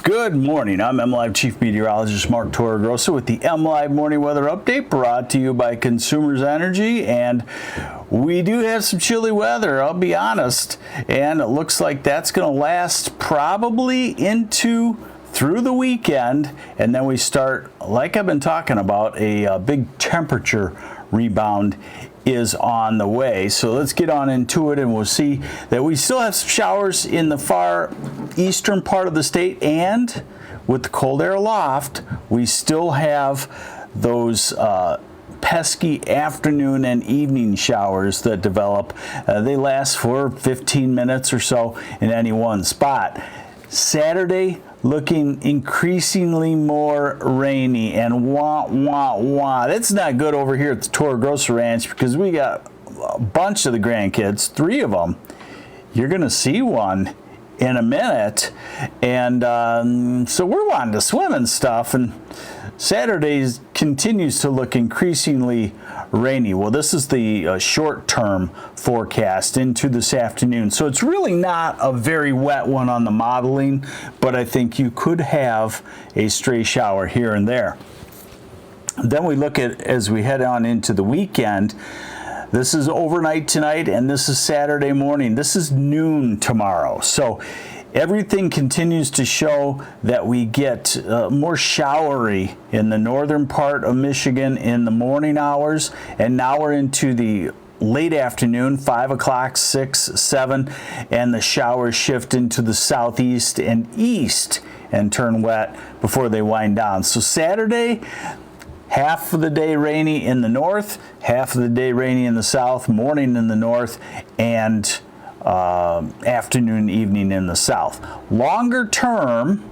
Good morning. I'm MLive Chief Meteorologist Mark Torregrossa with the MLive Morning Weather Update brought to you by Consumers Energy. And we do have some chilly weather, I'll be honest. And it looks like that's going to last probably through the weekend. And then we start, like I've been talking about, a big temperature rebound is on the way. So let's get on into it, and we'll see that we still have some showers in the far eastern part of the state, and with the cold air aloft, we still have those pesky afternoon and evening showers that develop. They last for 15 minutes or so in any one spot. Saturday looking increasingly more rainy, and that's not good over here at the Torregrossa Ranch, because we got a bunch of the grandkids, 3 of them. You're gonna see one in a minute, and so we're wanting to swim and stuff, and Saturday continues to look increasingly rainy. Well, this is the short-term forecast into this afternoon, so it's really not a very wet one on the modeling, but I think you could have a stray shower here and there. Then we look at, as we head on into the weekend, this is overnight tonight, and this is Saturday morning. This is noon tomorrow. So everything continues to show that we get more showery in the northern part of Michigan in the morning hours, and now we're into the late afternoon, 5 o'clock, 6, 7, and the showers shift into the southeast and east and turn wet before they wind down. So Saturday, half of the day rainy in the north, half of the day rainy in the south, morning in the north, and afternoon, evening in the south. Longer term,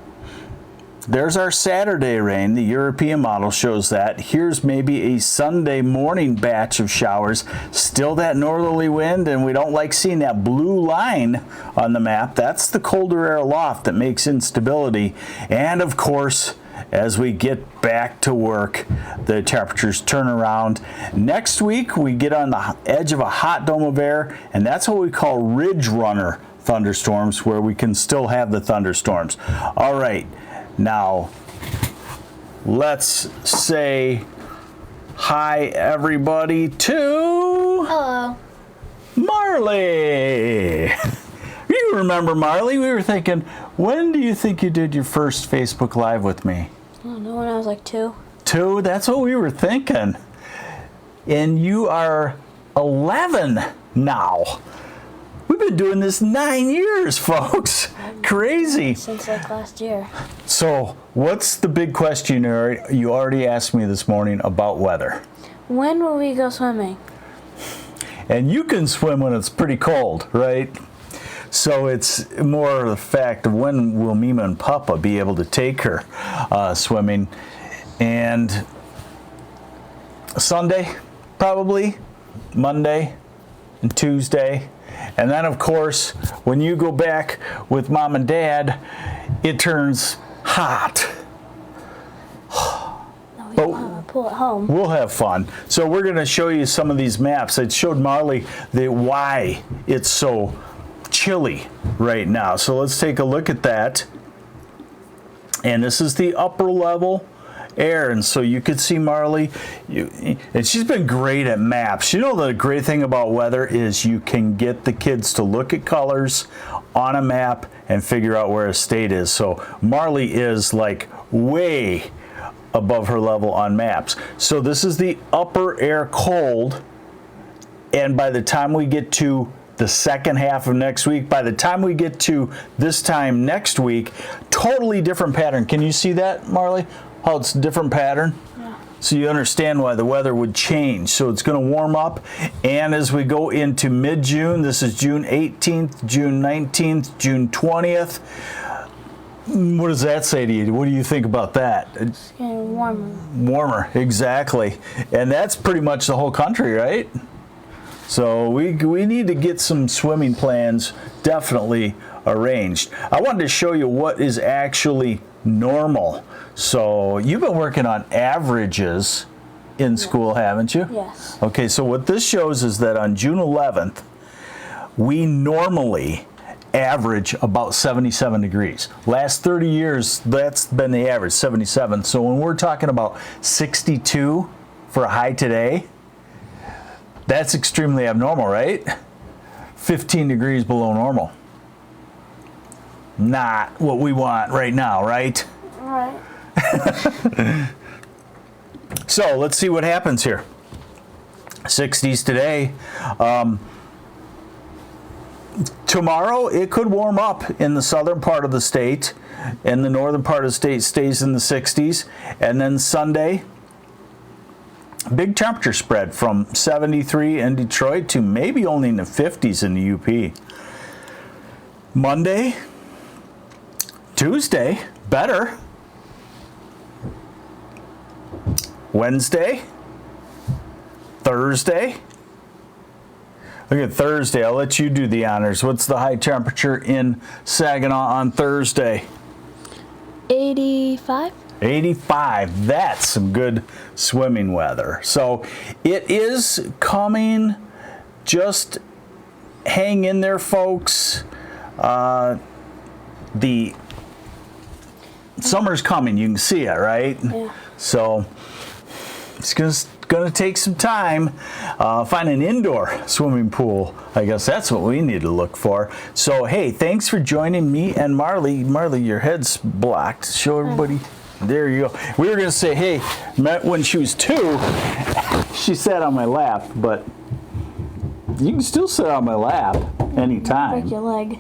there's our Saturday rain. The European model shows that. Here's maybe a Sunday morning batch of showers. Still that northerly wind, and we don't like seeing that blue line on the map. That's the colder air aloft that makes instability. And of course, as we get back to work, the temperatures turn around. Next week, we get on the edge of a hot dome of air, and that's what we call ridge runner thunderstorms, where we can still have the thunderstorms. All right, now let's say hi, everybody, to Hello, Marley. You remember Marley? We were thinking, when do you think you did your first Facebook Live with me? I don't know, when I was like 2. 2? That's what we were thinking. And you are 11 now. We've been doing this 9 years, folks. Crazy. Since like last year. So, what's the big question you already asked me this morning about weather? When will we go swimming? And you can swim when it's pretty cold, right? So it's more the fact of when will Mima and Papa be able to take her swimming. And Sunday, probably, Monday and Tuesday. And then, of course, when you go back with Mom and Dad, it turns hot. No, we don't have a pool at home. We'll have fun. So we're going to show you some of these maps. I showed Marley why it's so chilly right now. So let's take a look at that. And this is the upper level air, and so you could see Marley, and she's been great at maps. You know, the great thing about weather is you can get the kids to look at colors on a map and figure out where a state is. So Marley is like way above her level on maps. So this is the upper air cold, and by the time we get to the second half of next week, by the time we get to this time next week, totally different pattern. Can you see that, Marley? How it's a different pattern? Yeah. So you understand why the weather would change. So it's going to warm up, and as we go into mid-June, this is June 18th, June 19th, June 20th. What does that say to you? What do you think about that? It's getting warmer. Warmer, exactly. And that's pretty much the whole country, right? So we need to get some swimming plans definitely arranged. I wanted to show you what is actually normal. So you've been working on averages in school, haven't you? Yes. Okay, so what this shows is that on June 11th, we normally average about 77 degrees. Last 30 years, that's been the average, 77. So when we're talking about 62 for a high today, that's extremely abnormal, right? 15 degrees below normal. Not what we want right now, right? All right. So let's see what happens here. 60s today. Tomorrow it could warm up in the southern part of the state, and the northern part of the state stays in the 60s. And then Sunday, big temperature spread from 73 in Detroit to maybe only in the 50s in the UP. Monday, Tuesday, better. Wednesday, Thursday. Look at Thursday. I'll let you do the honors. What's the high temperature in Saginaw on Thursday? 85. 85. That's some good swimming weather. So it is coming. Just hang in there, folks. The summer's coming. You can see it, right? Yeah. So it's gonna take some time. Find an indoor swimming pool. I guess that's what we need to look for. So hey, thanks for joining me and Marley. Marley, your head's blocked. Show everybody. There you go. We were gonna say, hey, when she was 2, she sat on my lap, but you can still sit on my lap anytime. Break your leg.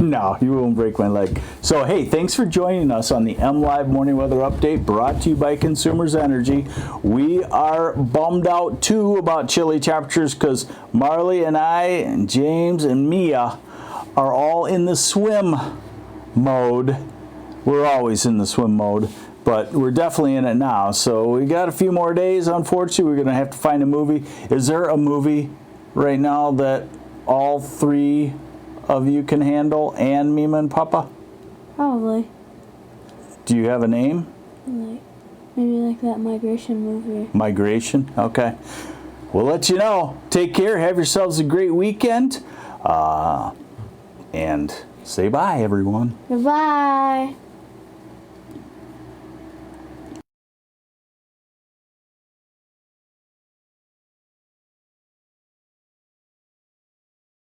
No, you won't break my leg. So, hey, thanks for joining us on the MLive Morning Weather Update brought to you by Consumers Energy. We are bummed out, too, about chilly temperatures because Marley and I and James and Mia are all in the swim mode. We're always in the swim mode, but we're definitely in it now. So we got a few more days, unfortunately. We're going to have to find a movie. Is there a movie right now that all 3 of you can handle, and Mima and Papa? Probably. Do you have a name? Like, maybe like that migration movie. Migration? Okay. We'll let you know. Take care. Have yourselves a great weekend. And say bye, everyone. Goodbye.